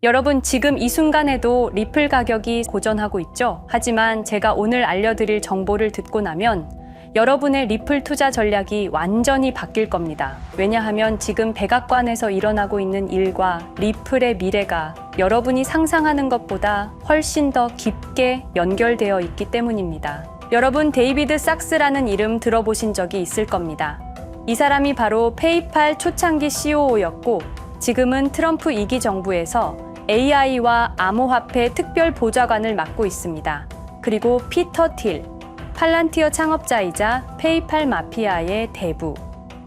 여러분, 지금 이 순간에도 리플 가격이 고전하고 있죠? 하지만 제가 오늘 알려드릴 정보를 듣고 나면 여러분의 리플 투자 전략이 완전히 바뀔 겁니다. 왜냐하면 지금 백악관에서 일어나고 있는 일과 리플의 미래가 여러분이 상상하는 것보다 훨씬 더 깊게 연결되어 있기 때문입니다. 여러분, 데이비드 sak스라는 이름 들어보신 적이 있을 겁니다. 이 사람이 바로 페이팔 초창기 CEO였고 지금은 트럼프 2기 정부에서 AI와 암호화폐 특별 보좌관을 맡고 있습니다. 그리고 피터 틸, 팔란티어 창업자이자 페이팔 마피아의 대부.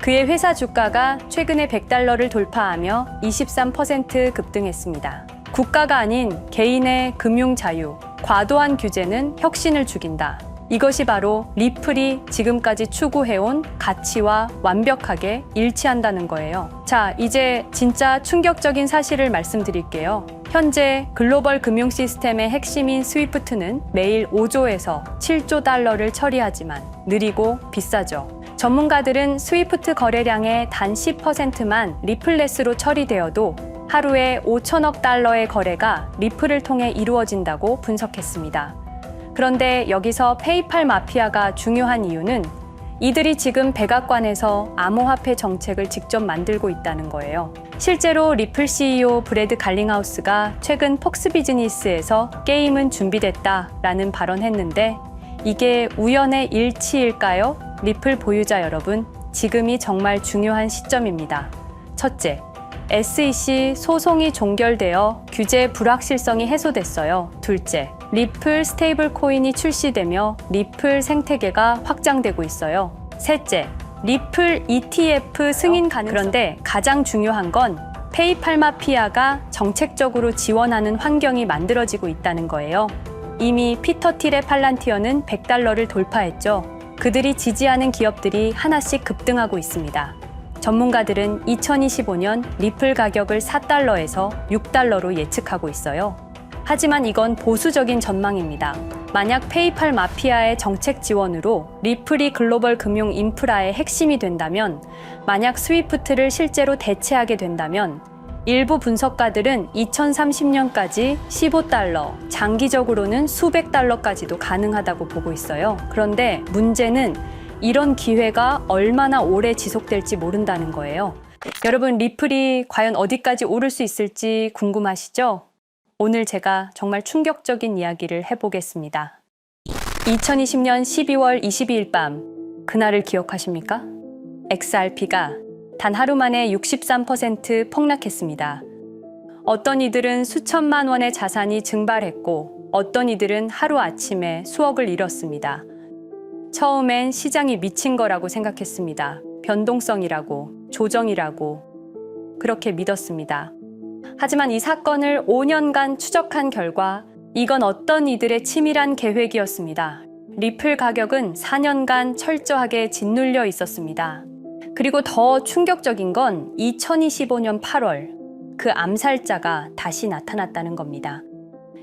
그의 회사 주가가 최근에 $100를 돌파하며 23% 급등했습니다. 국가가 아닌 개인의 금융 자유, 과도한 규제는 혁신을 죽인다. 이것이 바로 리플이 지금까지 추구해온 가치와 완벽하게 일치한다는 거예요. 자, 이제 진짜 충격적인 사실을 말씀드릴게요. 현재 글로벌 금융 시스템의 핵심인 스위프트는 매일 5조에서 7조 달러를 처리하지만 느리고 비싸죠. 전문가들은 스위프트 거래량의 단 10%만 리플레스로 처리되어도 하루에 5천억 달러의 거래가 리플을 통해 이루어진다고 분석했습니다. 그런데 여기서 페이팔 마피아가 중요한 이유는 이들이 지금 백악관에서 암호화폐 정책을 직접 만들고 있다는 거예요. 실제로 리플 CEO 브래드 갈링하우스가 최근 폭스 비즈니스에서 게임은 준비됐다라는 발언했는데 이게 우연의 일치일까요? 리플 보유자 여러분, 지금이 정말 중요한 시점입니다. 첫째, SEC 소송이 종결되어 규제 불확실성이 해소됐어요. 둘째, 리플 스테이블 코인이 출시되며 리플 생태계가 확장되고 있어요. 셋째, 리플 ETF 승인 가능성. 그런데 가장 중요한 건 페이팔 마피아가 정책적으로 지원하는 환경이 만들어지고 있다는 거예요. 이미 피터 틸의 팔란티어는 $100를 돌파했죠. 그들이 지지하는 기업들이 하나씩 급등하고 있습니다. 전문가들은 2025년 리플 가격을 $4에서 $6로 예측하고 있어요. 하지만 이건 보수적인 전망입니다. 만약 페이팔 마피아의 정책 지원으로 리플이 글로벌 금융 인프라의 핵심이 된다면, 만약 스위프트를 실제로 대체하게 된다면 일부 분석가들은 2030년까지 $15, 장기적으로는 수백 달러까지도 가능하다고 보고 있어요. 그런데 문제는 이런 기회가 얼마나 오래 지속될지 모른다는 거예요. 여러분, 리플이 과연 어디까지 오를 수 있을지 궁금하시죠? 오늘 제가 정말 충격적인 이야기를 해보겠습니다. 2020년 12월 22일 밤, 그날을 기억하십니까? XRP가 단 하루 만에 63% 폭락했습니다. 어떤 이들은 수천만 원의 자산이 증발했고 어떤 이들은 하루아침에 수억을 잃었습니다. 처음엔 시장이 미친 거라고 생각했습니다. 변동성이라고, 조정이라고 그렇게 믿었습니다. 하지만 이 사건을 5년간 추적한 결과 이건 어떤 이들의 치밀한 계획이었습니다. 리플 가격은 4년간 철저하게 짓눌려 있었습니다. 그리고 더 충격적인 건 2025년 8월 그 암살자가 다시 나타났다는 겁니다.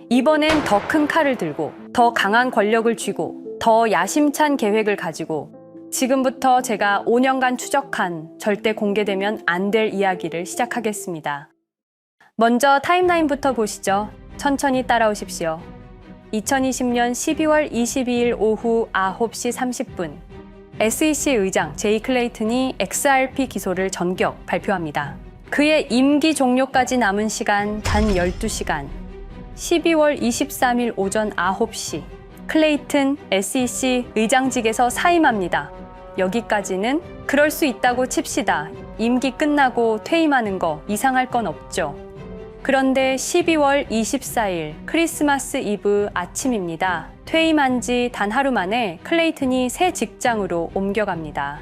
이번엔 더 큰 칼을 들고 더 강한 권력을 쥐고 더 야심찬 계획을 가지고 지금부터 제가 5년간 추적한 절대 공개되면 안 될 이야기를 시작하겠습니다. 먼저 타임라인부터 보시죠. 천천히 따라오십시오. 2020년 12월 22일 오후 9시 30분 SEC 의장 제이 클레이튼이 XRP 기소를 전격 발표합니다. 그의 임기 종료까지 남은 시간 단 12시간. 12월 23일 오전 9시 클레이튼 SEC 의장직에서 사임합니다. 여기까지는 그럴 수 있다고 칩시다. 임기 끝나고 퇴임하는 거 이상할 건 없죠. 그런데 12월 24일 크리스마스 이브 아침입니다. 퇴임한 지 단 하루 만에 클레이튼이 새 직장으로 옮겨갑니다.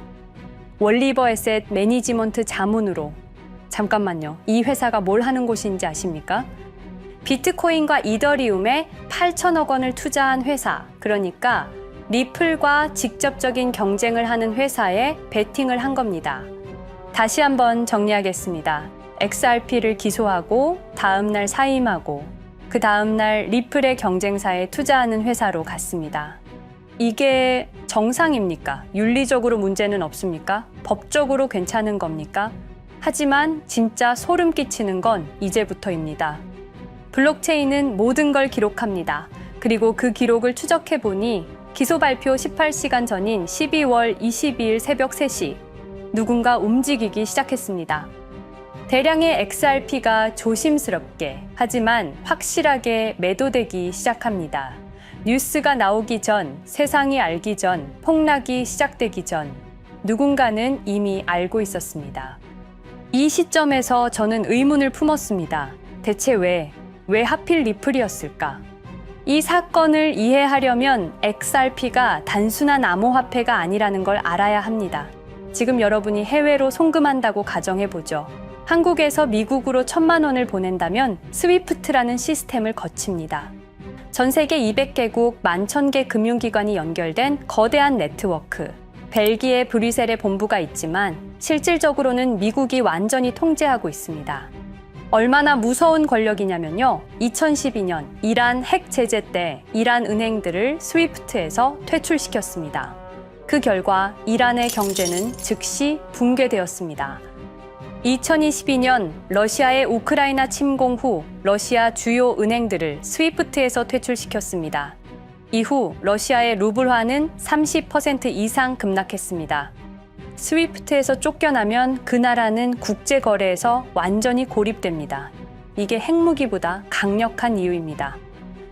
월리버 에셋 매니지먼트 자문으로. 잠깐만요. 이 회사가 뭘 하는 곳인지 아십니까? 비트코인과 이더리움에 8천억 원을 투자한 회사, 그러니까 리플과 직접적인 경쟁을 하는 회사에 베팅을 한 겁니다. 다시 한번 정리하겠습니다. XRP를 기소하고 다음날 사임하고 그 다음날 리플의 경쟁사에 투자하는 회사로 갔습니다. 이게 정상입니까? 윤리적으로 문제는 없습니까? 법적으로 괜찮은 겁니까? 하지만 진짜 소름 끼치는 건 이제부터입니다. 블록체인은 모든 걸 기록합니다. 그리고 그 기록을 추적해 보니 기소 발표 18시간 전인 12월 22일 새벽 3시 누군가 움직이기 시작했습니다. 대량의 XRP가 조심스럽게 하지만 확실하게 매도되기 시작합니다. 뉴스가 나오기 전, 세상이 알기 전, 폭락이 시작되기 전 누군가는 이미 알고 있었습니다. 이 시점에서 저는 의문을 품었습니다. 대체 왜 하필 리플이었을까? 이 사건을 이해하려면 XRP가 단순한 암호화폐가 아니라는 걸 알아야 합니다. 지금 여러분이 해외로 송금한다고 가정해보죠. 한국에서 미국으로 1,000만 원을 보낸다면 스위프트라는 시스템을 거칩니다. 전 세계 200개국 11,000개 금융기관이 연결된 거대한 네트워크. 벨기에 브뤼셀에 본부가 있지만 실질적으로는 미국이 완전히 통제하고 있습니다. 얼마나 무서운 권력이냐면요. 2012년 이란 핵 제재 때 이란 은행들을 스위프트에서 퇴출시켰습니다. 그 결과 이란의 경제는 즉시 붕괴되었습니다. 2022년 러시아의 우크라이나 침공 후 러시아 주요 은행들을 스위프트에서 퇴출시켰습니다. 이후 러시아의 루블화는 30% 이상 급락했습니다. 스위프트에서 쫓겨나면 그 나라는 국제거래에서 완전히 고립됩니다. 이게 핵무기보다 강력한 이유입니다.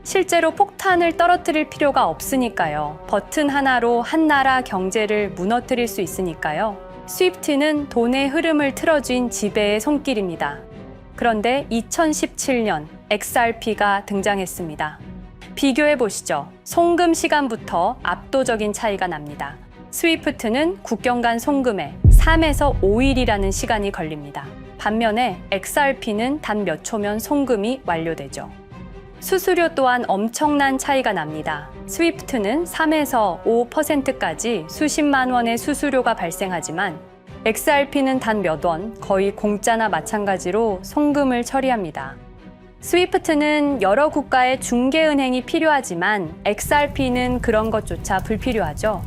실제로 폭탄을 떨어뜨릴 필요가 없으니까요. 버튼 하나로 한 나라 경제를 무너뜨릴 수 있으니까요. 스위프트는 돈의 흐름을 틀어쥔 지배의 손길입니다. 그런데 2017년 XRP가 등장했습니다. 비교해 보시죠. 송금 시간부터 압도적인 차이가 납니다. 스위프트는 국경 간 송금에 3에서 5일이라는 시간이 걸립니다. 반면에 XRP는 단 몇 초면 송금이 완료되죠. 수수료 또한 엄청난 차이가 납니다. 스위프트는 3에서 5%까지 수십만 원의 수수료가 발생하지만 XRP는 단 몇 원, 거의 공짜나 마찬가지로 송금을 처리합니다. 스위프트는 여러 국가의 중개은행이 필요하지만 XRP는 그런 것조차 불필요하죠.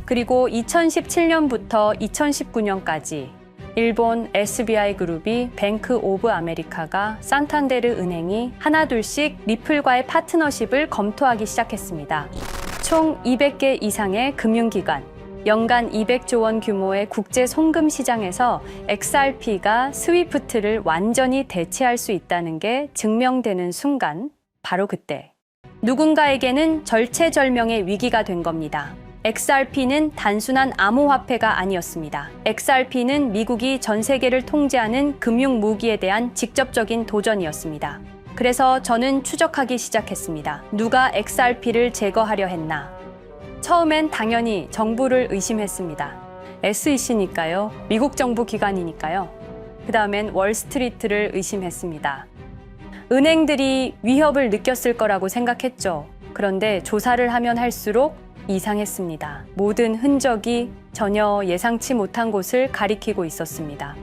그리고 2017년부터 2019년까지 일본 SBI 그룹이 뱅크 오브 아메리카가 산탄데르 은행이 하나둘씩 리플과의 파트너십을 검토하기 시작했습니다. 총 200개 이상의 금융기관, 연간 200조 원 규모의 국제 송금 시장에서 XRP가 스위프트를 완전히 대체할 수 있다는 게 증명되는 순간, 바로 그때 누군가에게는 절체절명의 위기가 된 겁니다. XRP는 단순한 암호화폐가 아니었습니다. XRP는 미국이 전 세계를 통제하는 금융 무기에 대한 직접적인 도전이었습니다. 그래서 저는 추적하기 시작했습니다. 누가 XRP를 제거하려 했나? 처음엔 당연히 정부를 의심했습니다. SEC니까요. 미국 정부 기관이니까요. 그 다음엔 월스트리트를 의심했습니다. 은행들이 위협을 느꼈을 거라고 생각했죠. 그런데 조사를 하면 할수록 이상했습니다. 모든 흔적이 전혀 예상치 못한 곳을 가리키고 있었습니다.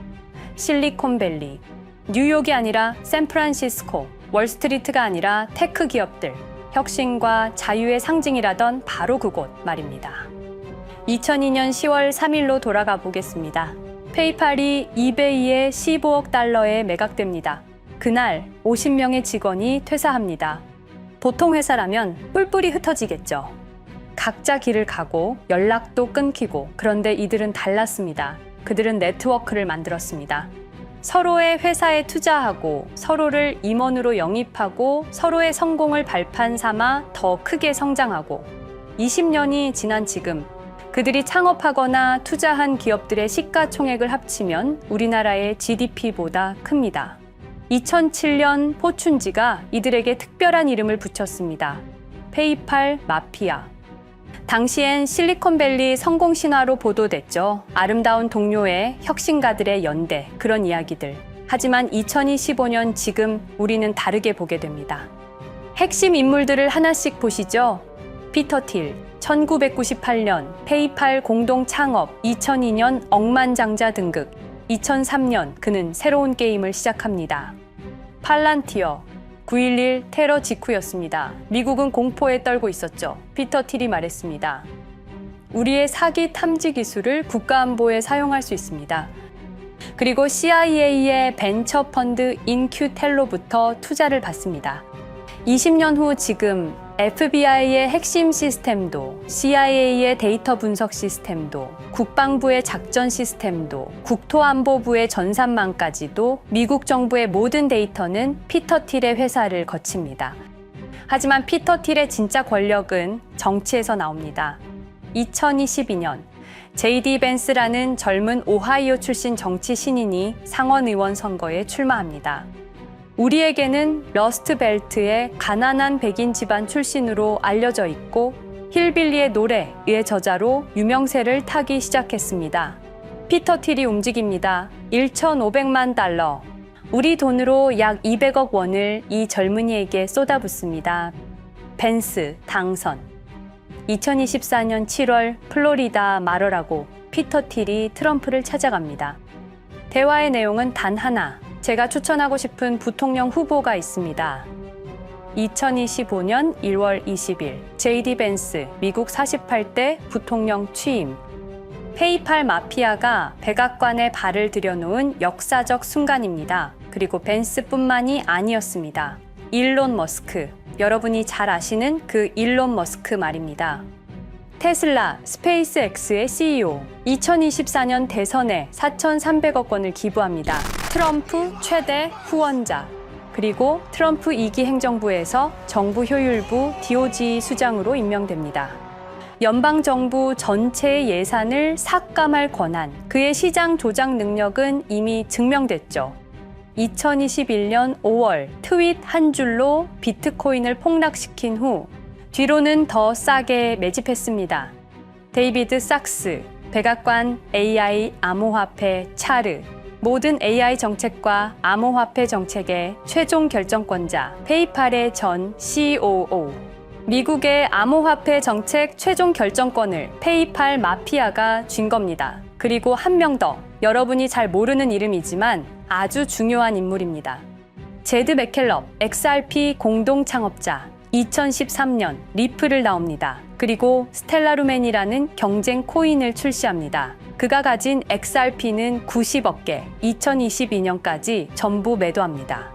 실리콘밸리, 뉴욕이 아니라 샌프란시스코, 월스트리트가 아니라 테크 기업들, 혁신과 자유의 상징이라던 바로 그곳 말입니다. 2002년 10월 3일로 돌아가 보겠습니다. 페이팔이 이베이에 15억 달러에 매각됩니다. 그날 50명의 직원이 퇴사합니다. 보통 회사라면 뿔뿔이 흩어지겠죠. 각자 길을 가고 연락도 끊기고, 그런데 이들은 달랐습니다. 그들은 네트워크를 만들었습니다. 서로의 회사에 투자하고 서로를 임원으로 영입하고 서로의 성공을 발판 삼아 더 크게 성장하고 20년이 지난 지금 그들이 창업하거나 투자한 기업들의 시가총액을 합치면 우리나라의 GDP보다 큽니다. 2007년 포춘지가 이들에게 특별한 이름을 붙였습니다. 페이팔 마피아. 당시엔 실리콘밸리 성공 신화로 보도됐죠. 아름다운 동료의 혁신가들의 연대, 그런 이야기들. 하지만 2025년 지금 우리는 다르게 보게 됩니다. 핵심 인물들을 하나씩 보시죠. 피터 틸, 1998년 페이팔 공동 창업, 2002년 억만장자 등극, 2003년 그는 새로운 게임을 시작합니다. 팔란티어, 9.11 테러 직후였습니다. 미국은 공포에 떨고 있었죠. 피터 틸이 말했습니다. 우리의 사기 탐지 기술을 국가안보에 사용할 수 있습니다. 그리고 CIA의 벤처 펀드 인큐텔로부터 투자를 받습니다. 20년 후 지금 FBI의 핵심 시스템도, CIA의 데이터 분석 시스템도, 국방부의 작전 시스템도, 국토안보부의 전산망까지도 미국 정부의 모든 데이터는 피터 틸의 회사를 거칩니다. 하지만 피터 틸의 진짜 권력은 정치에서 나옵니다. 2022년 JD 벤스라는 젊은 오하이오 출신 정치 신인이 상원의원 선거에 출마합니다. 우리에게는 러스트벨트의 가난한 백인 집안 출신으로 알려져 있고 힐빌리의 노래의 저자로 유명세를 타기 시작했습니다. 피터 틸이 움직입니다. 1,500만 달러, 우리 돈으로 약 200억 원을 이 젊은이에게 쏟아붓습니다. 벤스 당선. 2024년 7월 플로리다 마러라고 피터 틸이 트럼프를 찾아갑니다. 대화의 내용은 단 하나, 제가 추천하고 싶은 부통령 후보가 있습니다. 2025년 1월 20일 JD 벤스 미국 48대 부통령 취임. 페이팔 마피아가 백악관에 발을 들여놓은 역사적 순간입니다. 그리고 벤스뿐만이 아니었습니다. 일론 머스크, 여러분이 잘 아시는 그 일론 머스크 말입니다. 테슬라, 스페이스X의 CEO, 2024년 대선에 4,300억 원을 기부합니다. 트럼프 최대 후원자, 그리고 트럼프 2기 행정부에서 정부 효율부 DOJ 수장으로 임명됩니다. 연방정부 전체의 예산을 삭감할 권한, 그의 시장 조작 능력은 이미 증명됐죠. 2021년 5월 트윗 한 줄로 비트코인을 폭락시킨 후 뒤로는 더 싸게 매집했습니다. 데이비드 sak스, 백악관 AI 암호화폐 차르, 모든 AI 정책과 암호화폐 정책의 최종 결정권자, 페이팔의 전 COO, 미국의 암호화폐 정책 최종 결정권을 페이팔 마피아가 쥔 겁니다. 그리고 한 명 더, 여러분이 잘 모르는 이름이지만 아주 중요한 인물입니다. 제드 맥켈럽, XRP 공동 창업자, 2013년 리플을 나옵니다. 그리고 스텔라루멘이라는 경쟁 코인을 출시합니다. 그가 가진 XRP는 90억 개, 2022년까지 전부 매도합니다.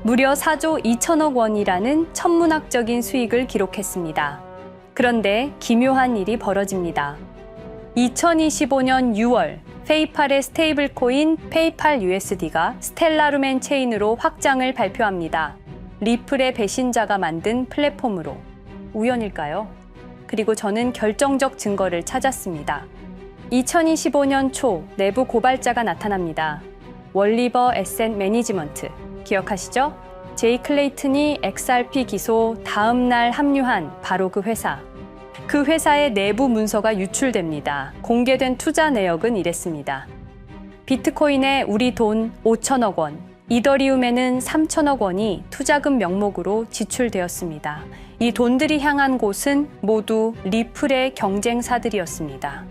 무려 4조 2천억 원이라는 천문학적인 수익을 기록했습니다. 그런데 기묘한 일이 벌어집니다. 2025년 6월 페이팔의 스테이블 코인 페이팔 USD가 스텔라루멘 체인으로 확장을 발표합니다. 리플의 배신자가 만든 플랫폼으로. 우연일까요? 그리고 저는 결정적 증거를 찾았습니다. 2025년 초 내부 고발자가 나타납니다. 월리버 에셋 매니지먼트. 기억하시죠? 제이 클레이튼이 XRP 기소 다음 날 합류한 바로 그 회사. 그 회사의 내부 문서가 유출됩니다. 공개된 투자 내역은 이랬습니다. 비트코인에 우리 돈 5천억 원, 이더리움에는 3천억 원이 투자금 명목으로 지출되었습니다. 이 돈들이 향한 곳은 모두 리플의 경쟁사들이었습니다.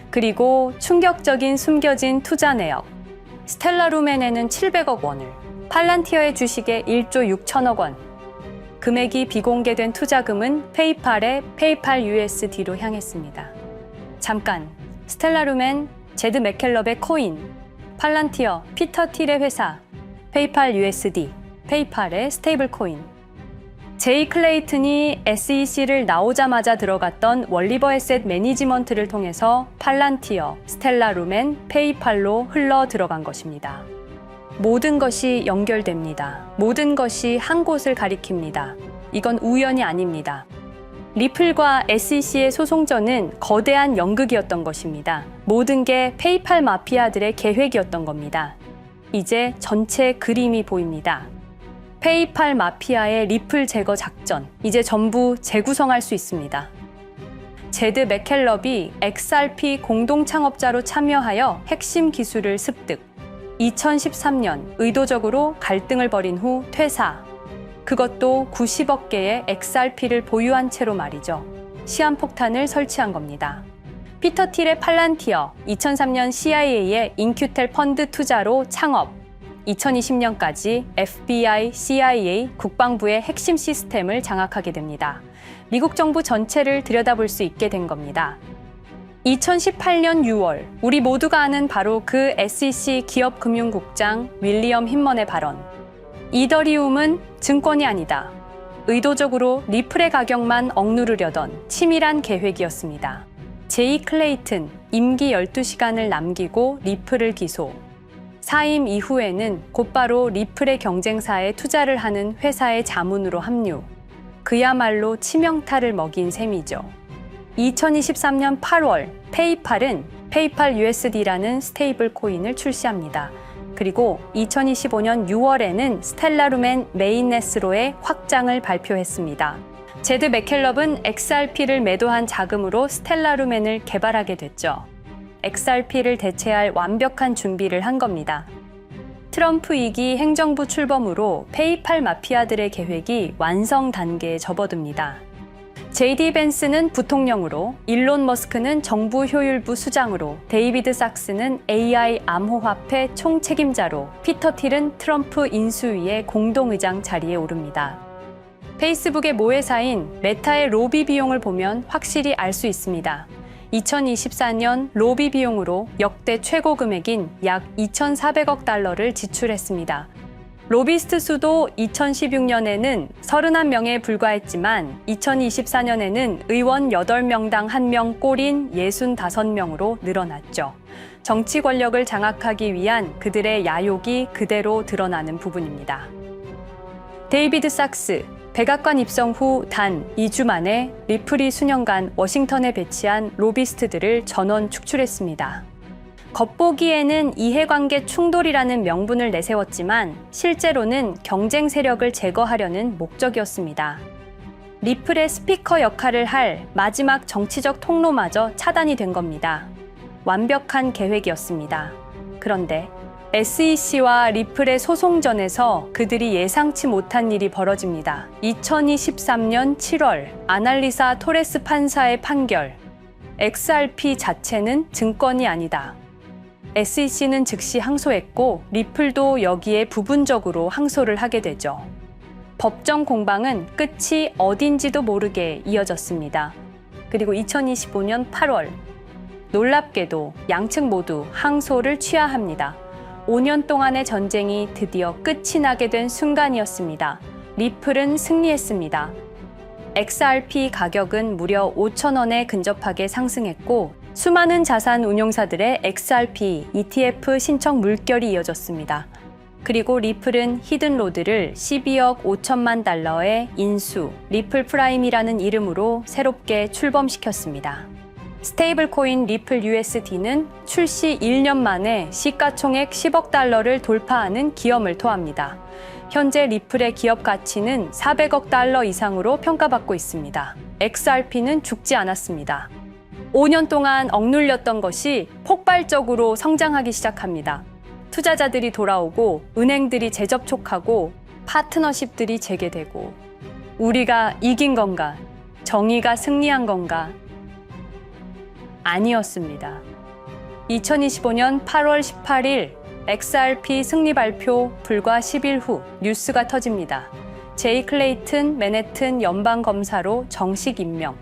그리고 충격적인 숨겨진 투자 내역. 스텔라루멘에는 700억 원을, 팔란티어의 주식에 1조 6천억 원, 금액이 비공개된 투자금은 페이팔의 페이팔 USD로 향했습니다. 잠깐, 스텔라루멘, 제드 맥켈럽의 코인, 팔란티어, 피터 틸의 회사, 페이팔 USD, 페이팔의 스테이블 코인. 제이 클레이튼이 SEC를 나오자마자 들어갔던 월리버 에셋 매니지먼트를 통해서 팔란티어, 스텔라루멘, 페이팔로 흘러 들어간 것입니다. 모든 것이 연결됩니다. 모든 것이 한 곳을 가리킵니다. 이건 우연이 아닙니다. 리플과 SEC의 소송전은 거대한 연극이었던 것입니다. 모든 게 페이팔 마피아들의 계획이었던 겁니다. 이제 전체 그림이 보입니다. 페이팔 마피아의 리플 제거 작전, 이제 전부 재구성할 수 있습니다. 제드 맥켈럽이 XRP 공동 창업자로 참여하여 핵심 기술을 습득. 2013년 의도적으로 갈등을 벌인 후 퇴사. 그것도 90억 개의 XRP를 보유한 채로 말이죠. 시한폭탄을 설치한 겁니다. 피터 틸의 팔란티어, 2003년 CIA의 인큐텔 펀드 투자로 창업. 2020년까지 FBI, CIA, 국방부의 핵심 시스템을 장악하게 됩니다. 미국 정부 전체를 들여다볼 수 있게 된 겁니다. 2018년 6월, 우리 모두가 아는 바로 그 SEC 기업금융국장 윌리엄 힌먼의 발언. 이더리움은 증권이 아니다. 의도적으로 리플의 가격만 억누르려던 치밀한 계획이었습니다. 제이 클레이튼, 임기 12시간을 남기고 리플을 기소. 사임 이후에는 곧바로 리플의 경쟁사에 투자를 하는 회사의 자문으로 합류. 그야말로 치명타를 먹인 셈이죠. 2023년 8월, 페이팔은 페이팔 USD라는 스테이블 코인을 출시합니다. 그리고 2025년 6월에는 스텔라루멘 메인넷으로의 확장을 발표했습니다. 제드 맥켈럽은 XRP를 매도한 자금으로 스텔라루멘을 개발하게 됐죠. XRP를 대체할 완벽한 준비를 한 겁니다. 트럼프 2기 행정부 출범으로 페이팔 마피아들의 계획이 완성 단계에 접어듭니다. JD 벤스는 부통령으로, 일론 머스크는 정부 효율부 수장으로, 데이비드 sak스는 AI 암호화폐 총책임자로, 피터 틸은 트럼프 인수위의 공동의장 자리에 오릅니다. 페이스북의 모회사인 메타의 로비 비용을 보면 확실히 알 수 있습니다. 2024년 로비 비용으로 역대 최고 금액인 약 2,400억 달러를 지출했습니다. 로비스트 수도 2016년에는 31명에 불과했지만 2024년에는 의원 8명당 1명 꼴인 65명으로 늘어났죠. 정치 권력을 장악하기 위한 그들의 야욕이 그대로 드러나는 부분입니다. 데이비드 sak스, 백악관 입성 후 단 2주 만에 리플이 수년간 워싱턴에 배치한 로비스트들을 전원 축출했습니다. 겉보기에는 이해관계 충돌이라는 명분을 내세웠지만 실제로는 경쟁 세력을 제거하려는 목적이었습니다. 리플의 스피커 역할을 할 마지막 정치적 통로마저 차단이 된 겁니다. 완벽한 계획이었습니다. 그런데 SEC와 리플의 소송전에서 그들이 예상치 못한 일이 벌어집니다. 2023년 7월 아날리사 토레스 판사의 판결. XRP 자체는 증권이 아니다. SEC는 즉시 항소했고 리플도 여기에 부분적으로 항소를 하게 되죠. 법정 공방은 끝이 어딘지도 모르게 이어졌습니다. 그리고 2025년 8월 놀랍게도 양측 모두 항소를 취하합니다. 5년 동안의 전쟁이 드디어 끝이 나게 된 순간이었습니다. 리플은 승리했습니다. XRP 가격은 무려 5,000원에 근접하게 상승했고 수많은 자산 운용사들의 XRP, ETF 신청 물결이 이어졌습니다. 그리고 리플은 히든로드를 12억 5천만 달러의 인수, 리플 프라임이라는 이름으로 새롭게 출범시켰습니다. 스테이블 코인 리플 USD는 출시 1년 만에 시가총액 10억 달러를 돌파하는 기염을 토합니다. 현재 리플의 기업 가치는 400억 달러 이상으로 평가받고 있습니다. XRP는 죽지 않았습니다. 5년 동안 억눌렸던 것이 폭발적으로 성장하기 시작합니다. 투자자들이 돌아오고 은행들이 재접촉하고 파트너십들이 재개되고 우리가 이긴 건가? 정의가 승리한 건가? 아니었습니다. 2025년 8월 18일 XRP 승리 발표 불과 10일 후 뉴스가 터집니다. 제이 클레이튼 맨해튼 연방검사로 정식 임명.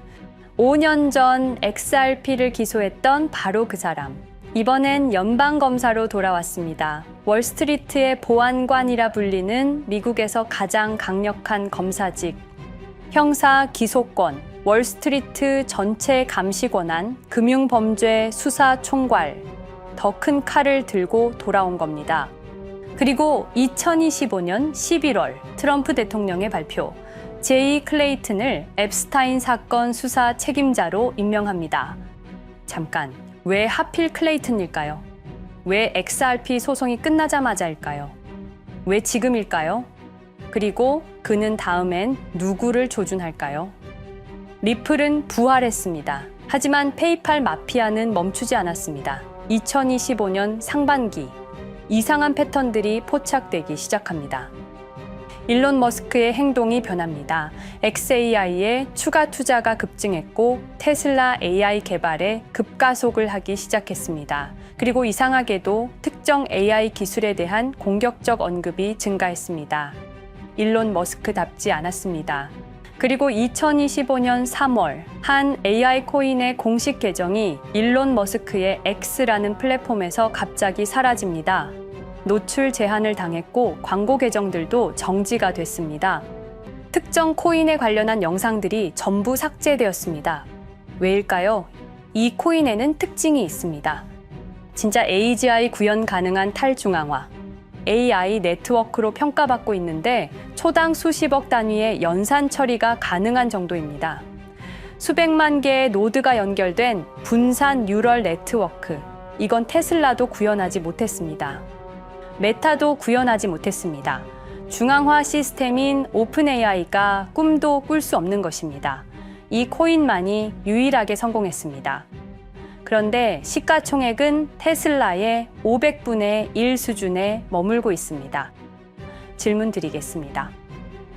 5년 전 XRP를 기소했던 바로 그 사람. 이번엔 연방검사로 돌아왔습니다. 월스트리트의 보안관이라 불리는 미국에서 가장 강력한 검사직. 형사 기소권, 월스트리트 전체 감시 권한, 금융범죄 수사 총괄. 더 큰 칼을 들고 돌아온 겁니다. 그리고 2025년 11월 트럼프 대통령의 발표. 제이 클레이튼을 앱스타인 사건 수사 책임자로 임명합니다. 잠깐, 왜 하필 클레이튼일까요? 왜 XRP 소송이 끝나자마자일까요? 왜 지금일까요? 그리고 그는 다음엔 누구를 조준할까요? 리플은 부활했습니다. 하지만 페이팔 마피아는 멈추지 않았습니다. 2025년 상반기, 이상한 패턴들이 포착되기 시작합니다. 일론 머스크의 행동이 변합니다. xAI에 추가 투자가 급증했고 테슬라 AI 개발에 급가속을 하기 시작했습니다. 그리고 이상하게도 특정 AI 기술에 대한 공격적 언급이 증가했습니다. 일론 머스크답지 않았습니다. 그리고 2025년 3월 한 AI 코인의 공식 계정이 일론 머스크의 X라는 플랫폼에서 갑자기 사라집니다. 노출 제한을 당했고 광고 계정들도 정지가 됐습니다. 특정 코인에 관련한 영상들이 전부 삭제되었습니다. 왜일까요? 이 코인에는 특징이 있습니다. 진짜 AGI 구현 가능한 탈중앙화, AI 네트워크로 평가받고 있는데 초당 수십억 단위의 연산 처리가 가능한 정도입니다. 수백만 개의 노드가 연결된 분산 뉴럴 네트워크, 이건 테슬라도 구현하지 못했습니다. 메타도 구현하지 못했습니다. 중앙화 시스템인 오픈AI가 꿈도 꿀 수 없는 것입니다. 이 코인만이 유일하게 성공했습니다. 그런데 시가총액은 테슬라의 500분의 1 수준에 머물고 있습니다. 질문 드리겠습니다.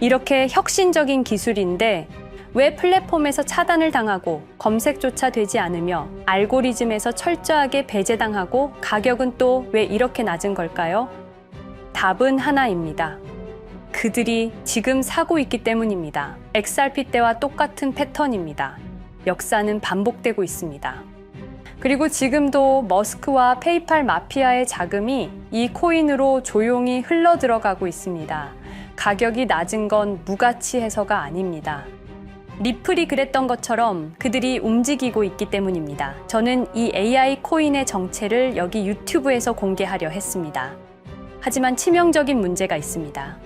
이렇게 혁신적인 기술인데 왜 플랫폼에서 차단을 당하고 검색조차 되지 않으며 알고리즘에서 철저하게 배제당하고 가격은 또 왜 이렇게 낮은 걸까요? 답은 하나입니다. 그들이 지금 사고 있기 때문입니다. XRP 때와 똑같은 패턴입니다. 역사는 반복되고 있습니다. 그리고 지금도 머스크와 페이팔 마피아의 자금이 이 코인으로 조용히 흘러 들어가고 있습니다. 가격이 낮은 건 무가치해서가 아닙니다. 리플이 그랬던 것처럼 그들이 움직이고 있기 때문입니다. 저는 이 AI 코인의 정체를 여기 유튜브에서 공개하려 했습니다. 하지만 치명적인 문제가 있습니다.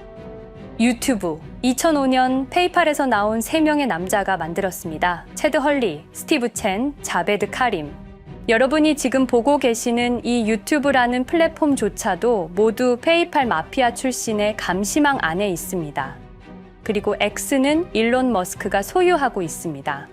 유튜브 2005년 페이팔에서 나온 3명의 남자가 만들었습니다. 체드 헐리, 스티브 첸, 자베드 카림. 여러분이 지금 보고 계시는 이 유튜브라는 플랫폼조차도 모두 페이팔 마피아 출신의 감시망 안에 있습니다. 그리고 X는 일론 머스크가 소유하고 있습니다.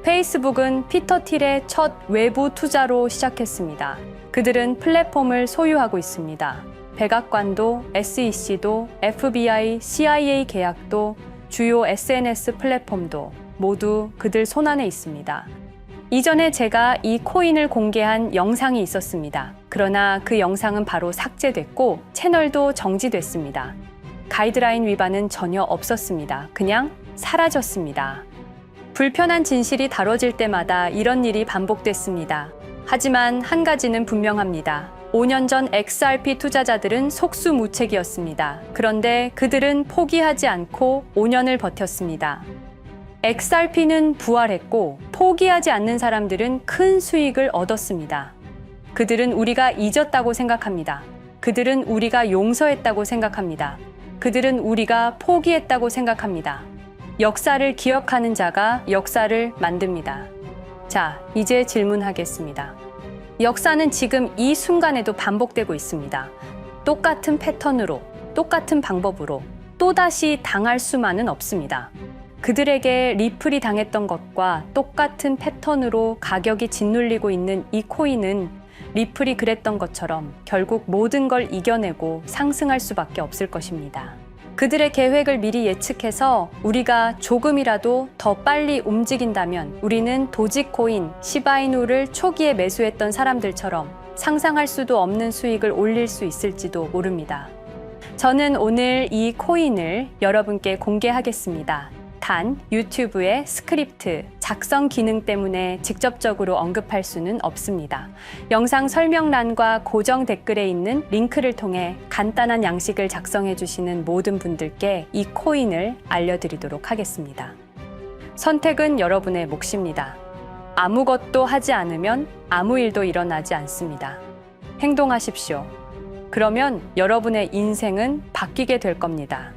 페이스북은 피터 틸의 첫 외부 투자로 시작했습니다. 그들은 플랫폼을 소유하고 있습니다. 백악관도, SEC도, FBI, CIA 계약도, 주요 SNS 플랫폼도 모두 그들 손안에 있습니다. 이전에 제가 이 코인을 공개한 영상이 있었습니다. 그러나 그 영상은 바로 삭제됐고 채널도 정지됐습니다. 가이드라인 위반은 전혀 없었습니다. 그냥 사라졌습니다. 불편한 진실이 다뤄질 때마다 이런 일이 반복됐습니다. 하지만 한 가지는 분명합니다. 5년 전 XRP 투자자들은 속수무책이었습니다. 그런데 그들은 포기하지 않고 5년을 버텼습니다. XRP는 부활했고 포기하지 않는 사람들은 큰 수익을 얻었습니다. 그들은 우리가 잊었다고 생각합니다. 그들은 우리가 용서했다고 생각합니다. 그들은 우리가 포기했다고 생각합니다. 역사를 기억하는 자가 역사를 만듭니다. 자, 이제 질문하겠습니다. 역사는 지금 이 순간에도 반복되고 있습니다. 똑같은 패턴으로, 똑같은 방법으로 또다시 당할 수만은 없습니다. 그들에게 리플이 당했던 것과 똑같은 패턴으로 가격이 짓눌리고 있는 이 코인은 리플이 그랬던 것처럼 결국 모든 걸 이겨내고 상승할 수밖에 없을 것입니다. 그들의 계획을 미리 예측해서 우리가 조금이라도 더 빨리 움직인다면 우리는 도지코인, 시바이누를 초기에 매수했던 사람들처럼 상상할 수도 없는 수익을 올릴 수 있을지도 모릅니다. 저는 오늘 이 코인을 여러분께 공개하겠습니다. 단, 유튜브의 스크립트, 작성 기능 때문에 직접적으로 언급할 수는 없습니다. 영상 설명란과 고정 댓글에 있는 링크를 통해 간단한 양식을 작성해 주시는 모든 분들께 이 코인을 알려드리도록 하겠습니다. 선택은 여러분의 몫입니다. 아무것도 하지 않으면 아무 일도 일어나지 않습니다. 행동하십시오. 그러면 여러분의 인생은 바뀌게 될 겁니다.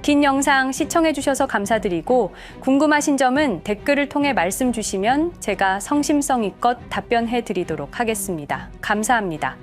긴 영상 시청해주셔서 감사드리고 궁금하신 점은 댓글을 통해 말씀 주시면 제가 성심성의껏 답변해 드리도록 하겠습니다. 감사합니다.